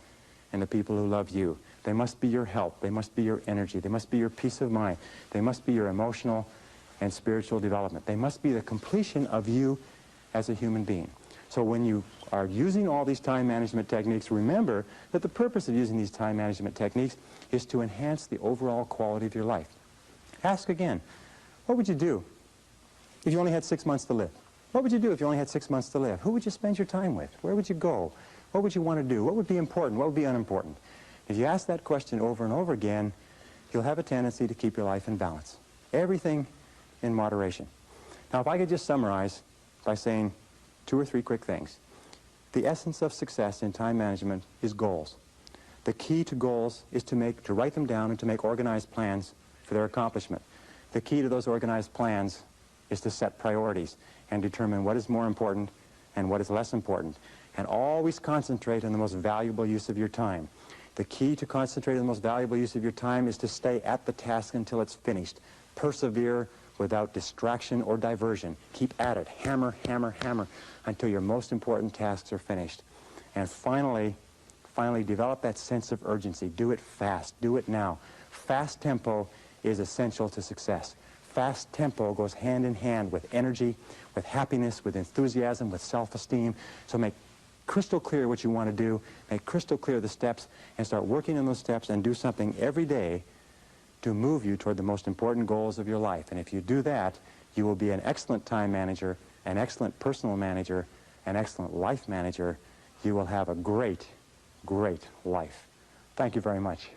and the people who love you. They must be your help. They must be your energy. They must be your peace of mind. They must be your emotional and spiritual development. They must be the completion of you as a human being. So when you are using all these time management techniques, remember that the purpose of using these time management techniques is to enhance the overall quality of your life. Ask again, what would you do if you only had 6 months to live? What would you do if you only had 6 months to live? Who would you spend your time with? Where would you go? What would you want to do? What would be important? What would be unimportant? If you ask that question over and over again, you'll have a tendency to keep your life in balance. Everything in moderation. Now, if I could just summarize by saying 2 or 3 quick things. The essence of success in time management is goals. The key to goals is to write them down and to make organized plans for their accomplishment. The key to those organized plans is to set priorities and determine what is more important and what is less important. And always concentrate on the most valuable use of your time. The key to concentrating on the most valuable use of your time is to stay at the task until it's finished. Persevere without distraction or diversion. Keep at it. Hammer, hammer, hammer until your most important tasks are finished. And finally, develop that sense of urgency. Do it fast. Do it now. Fast tempo is essential to success. Fast tempo goes hand in hand with energy, with happiness, with enthusiasm, with self-esteem. So make crystal clear what you want to do, make crystal clear the steps, and start working on those steps and do something every day to move you toward the most important goals of your life. And if you do that, you will be an excellent time manager, an excellent personal manager, an excellent life manager. You will have a great, great life. Thank you very much.